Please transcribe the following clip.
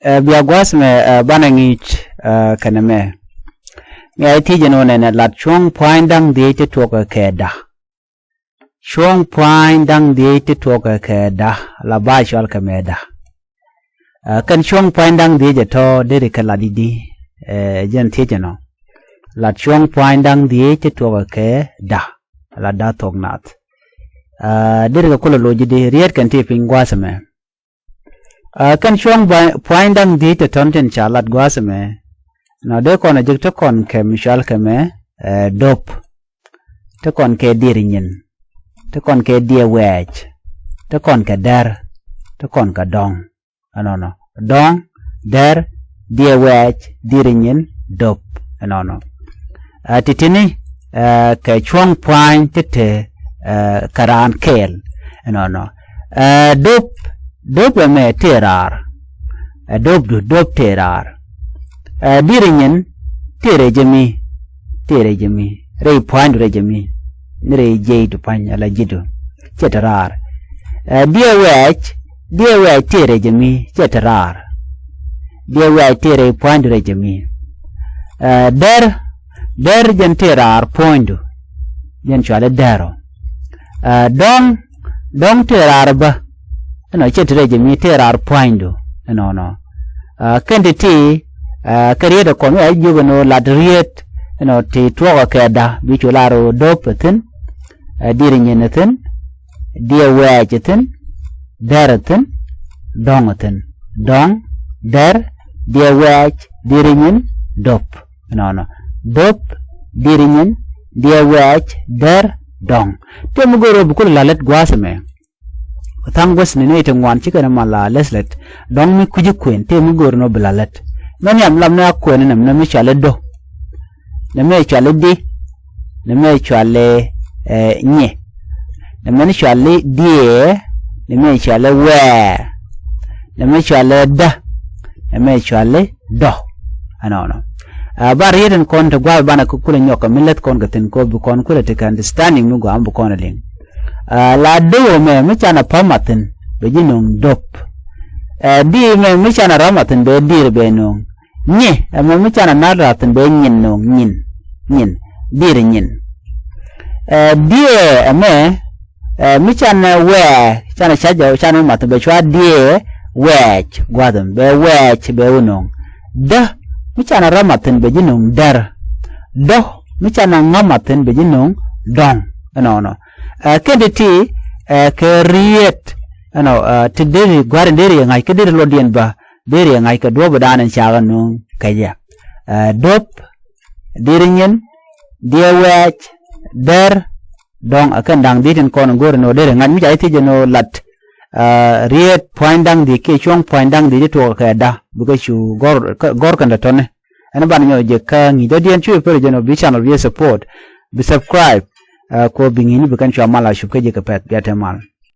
biagwas me banangich kaname ngai ti jeno ne lat chuang point dang de te to ka keda chuang point dang de te to ka keda la ba chal ka meda kan chuang point dang de je to de ka la di jen ti jeno lat chuang point dang de te to ka keda la da tok nat de ka kula loji de riet kan ti pingwas me kan chuang point dang di te tonten chalat gwasme na de kon ajik to kon ke mishal ke me dop to kon ke dirinyin to kon ke dia wech to kon ke dar to kon ka dong no dong dar dia wech dirinyin dop no titini ke chuang point te karan kel no dop me terar dop terar diringen tere jemi rei point re jemi rei je to panya la jidu cetarar dia wech tere jemi cetarar dia wech tere point re jemi der jen terar point jen chale daro dong terar ba no chetre jemi terar point no kanditi career da kono ay jogo no ladriet no ti toga keda bi chularo dopatin dirinyenatin dia wajatin daratin dongatin dong dar dia waj dirinyen dop no dop dirinyen dia waj dar dong temugoro bukul lalet gwasame tangwas ne te ngwan chika na mala leslet dong mi kuji kwen te mugoro no blalet nani am lam na kwen na mi chale do na mi chale di na mi chale nye na mi chale die na mi chale we na mi chale da na mi chale do ano bar yeden kon to gwa bana ku kula nyoka millet kon gaten ko bu kon kula te understanding nu go am bu kon ling la do me mi chana pamatin be jinong dop di me mi chana ramatin be dir be nong nye me mi chana naratin be nyin nong nyin dir nyin die me mi chana we chana chaja chana mat be chwa die wech gwadam be wech be unong da mi chana ramatin be jinong dar do mi chana ngamatin be jinong dong no kediti ke riet tidiri gwar deri ngai kediri lodien ba deri ngai ka do badan chagan no kaya dop diringen diawech der dong akan dang ditin kon gor no deri ngan mi jaiti jeno lat riet point dang di ke chong point dang di to ka da buka chu gor kan da tone ana ban nyo je ka ngi do dien chu per jeno bi channel bi support bi subscribe ko bingini bukan cuma malah syukur je kepet biar temal